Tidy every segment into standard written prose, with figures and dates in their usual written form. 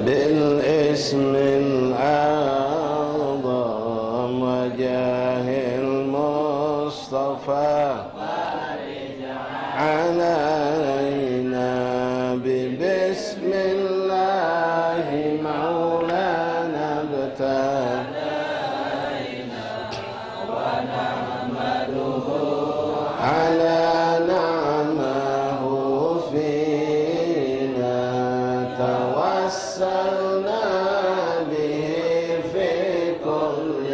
بالاسم الأعظم وجاه المصطفى علينا ببسم الله مولانا ابتدينا ونحمده على نعمه فينا توسلنا به في كل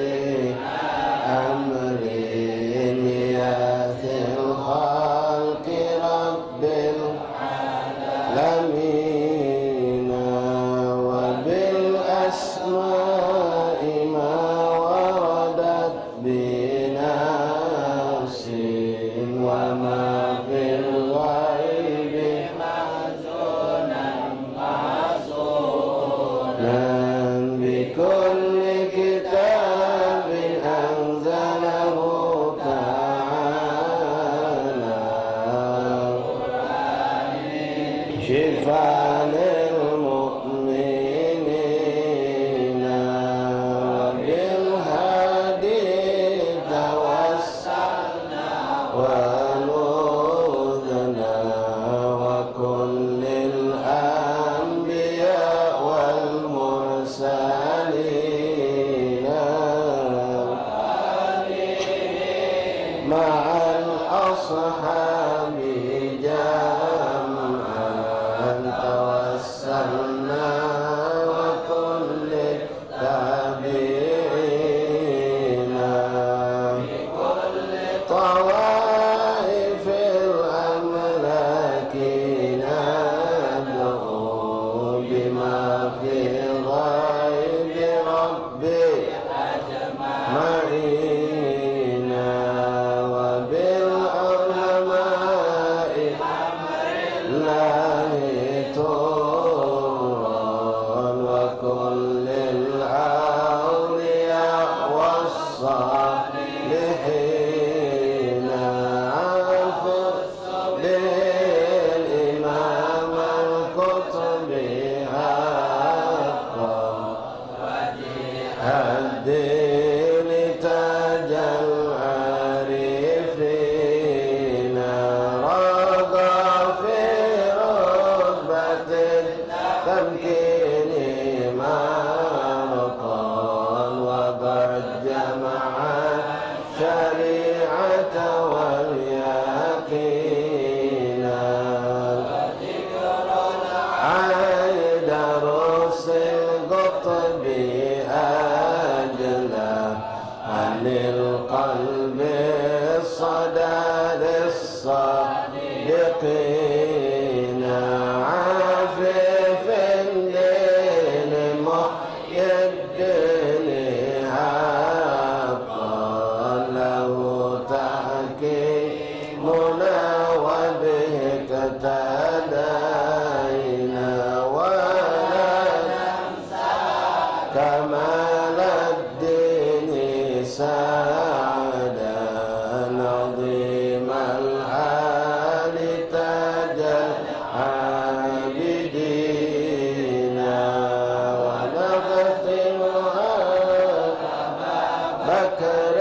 أمر يأتي الخلق رب العالمين وبالأسماء ما وردت بنفس وما في الغيب معزونا بكل كتاب أنزله تعالى شفاء للمؤمنين وبالهادي توسلنا ونوذنا وكل الأنبياء والمرسلين مع الأصحاب جمعا توسلنا وكل التابعين طوائف الأملاك ندعو بما في غيب ربي معينا وبالعلماء الله طورا وكل الأولياء والصالحين أنفس بالإمام القطب حقا الدين تاج العارفين رضى في رتبة التمكين مرقا وقد جمع الشريعة واليقين عيد رسل القطب أجلى عن القلب الصداد الصادقين عفيف الدين محيي الدين حقا له تحكيمنا وبه اقتدينا ولا ننسى كمال الدين سعدا عظيم الحال تاج العابدين ونختمها بكر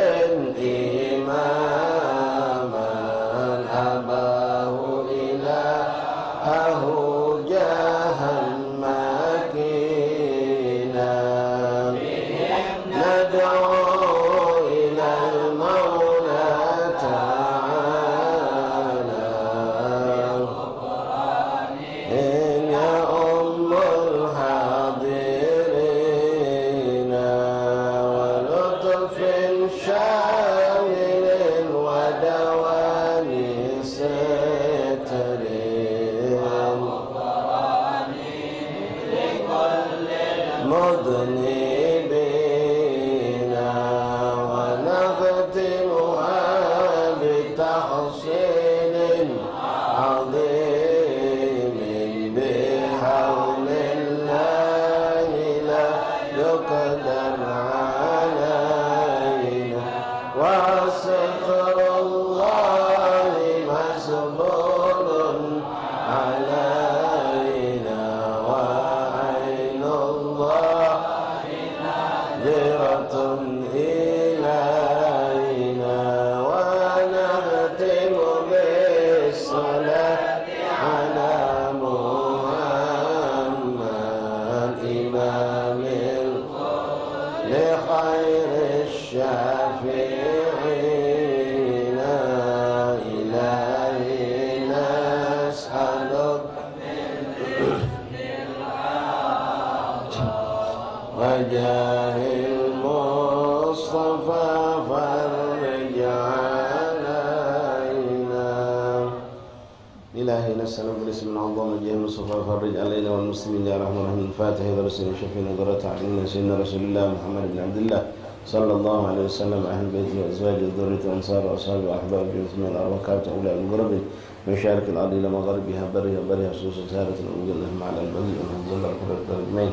إماما أباه إلهه جاها مكينا ندعو إلى المولى تعالى إن يؤم الحاضرين ولطف شامل ودوام ستر مذنبين ونختمها بتحصيل عظيم jahil Mustafa farij alaina. Ilahi nas'aluka bismil azam jahil Mustafa farij alaina wal muslimin ya rahman rahim. Fatihah wa rasulina syafina darata alaina sayyidina rasulillah Muhammad bin Abdullah sallallahu alaihi wasallam ahli baiti wa azwaji wa dhurriyyati wa ansar wa ashabi wa ahbabi wa thumma al-arwaqat ila al-ghurab مشارك الأرض إلى مغربها برها خصوصا سهرة الأمجد مع البذل والظل القرى الدارين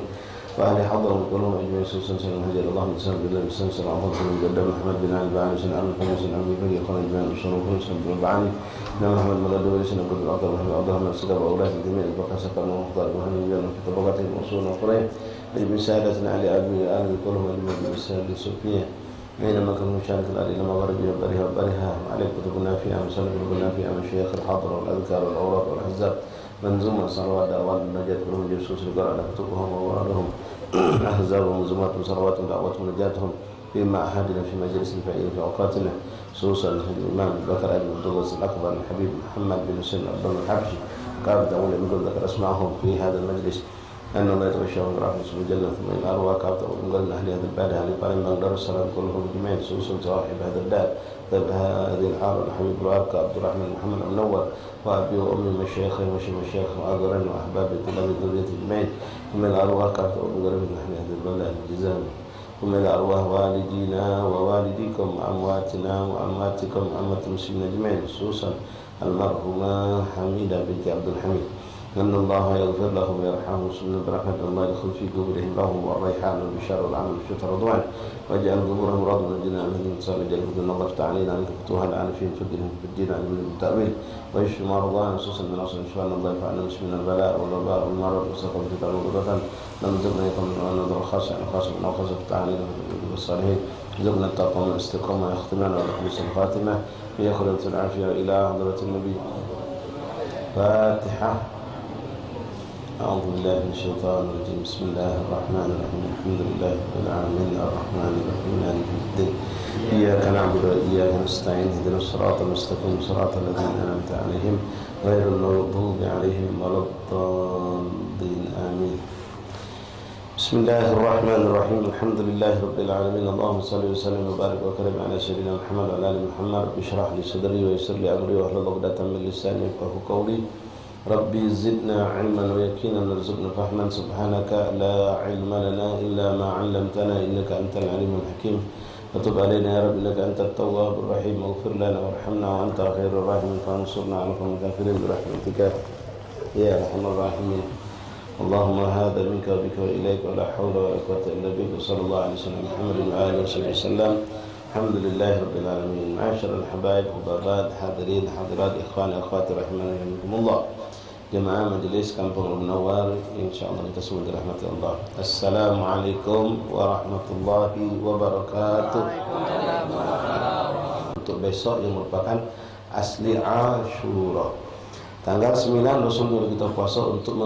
وأهل حضرهم كلهم أجمعين خصوصا سنة هجر الله بسم الله بسم الله العظيم سنة مجدد محمد بن علي بعاني سنة عبد الحميد سنة عبد البقي خالد بن أسر وفرس سنة بن بعاني سنة محمد مغدوي سنة بن الأطر محمد أضر من السكر وأولاد الجميع البقى سكر ومختار وهني بيان في طبقاتهم وصول وقريب بسهادتنا على أبي أهل كلهم أجمعين بسهادة السوفية بينما كان مشارك الأرض إلى مغربها وبرها عليك كتبنا فيها مسلك كتبنا فيها من شيخ الحاضر والأذكار والأوراق والأحزاب منظومة صلوات دعوات النجاة كلهم جرسوس القرآن على كتبهم وأوراقهم أحزابهم ومنظومات وصلوات ودعوات ونجاتهم فيما أحدنا في مجلس الفعيل في أوقاتنا خصوصا الإمام بكر بن الدوس الأكبر الحبيب محمد بن حسين الأردن الحبشي قال تعالى من ذكر اسمعهم في هذا المجلس أن الله يتغشاهم برحمة اسمه جل ثم إلى أرواح كابتا ومن أهل هذا البلد أهل قريب من دار السلام كلهم جميعا خصوصا صاحب هذا الدار طيب هذه الحارة الحبيب الوارك عبد الرحمن محمد المنور وأبي وأمي مشايخي ومشايخ وأقرن وأحبابي طلاب ذرية جميعا ثم إلى أرواح كابتا ومن قريب من أهل هذا البلد أهل الجزائر ثم إلى أرواح والدينا ووالديكم وأمواتنا وأمواتكم وأموات المسلمين جميعا خصوصا المرحومة حميدة بنت عبد الحميد أن الله يغفر له ويرحمه سبحانه برحمة الله يدخل في قبورهم لهم والريحان والبشار والعمل والشكر والرضوان واجعل قبورهم راض من الجنة الذين صار جل في النظر تعالينا عنك فتوها العارفين في الدين عن التأويل ويشفي مرضانا خصوصا من أصل إن شاء الله يفعلنا من البلاء والوباء والمرض والسقم في تعالى وضغطا لم زدنا يكون من نظر خاص يعني خاص من أوخاص تعالينا بالصالحين زدنا التقوى من الاستقامة يختمنا ولحديث الخاتمة في خلوة العافية إلى حضرة النبي. فاتحة. أعوذ بالله من الشيطان الرجيم. بسم الله الرحمن الرحيم. الحمد لله رب العالمين الرحمن الرحيم مالك يوم الدين إياك نعبد وإياك نستعين اهدنا الصراط المستقيم صراط الذين أنعمت عليهم غير المغضوب عليهم ولا الضالين آمين. بسم الله الرحمن الرحيم. الحمد لله رب العالمين اللهم صل وسلم وبارك وكرم على سيدنا محمد وعلى آل محمد. رب اشرح لي صدري ويسر لي أمري واحلل عقدة من لساني يفقهوا قولي. ربي زدنا علما ويقينا وارزقنا فهما. سبحانك لا علم لنا إلا ما علمتنا إنك أنت العليم الحكيم. فتب علينا يا رب إنك أنت التواب الرحيم. واغفر لنا وارحمنا وأنت خير الراحمين فانصرنا على القوم الكافرين برحمتك يا أرحم الراحمين. اللهم هذا منك وبك وإليك ولا حول ولا قوة إلا بك. وصلى الله على سيدنا محمد وآله وصحبه وسلم. الحمد لله رب العالمين. معاشر الحبايب وبابات حاضرين حاضرات إخواني أخواتي رحمنا ويرحمكم الله. Jemaah Majelis Kampung Munawwar, insyaallah kita semua dirahmati Allah. Assalamualaikum warahmatullahi wabarakatuh. Untuk besok yang merupakan asli Asyura. Tanggal 9 Rasulullah kita puasa untuk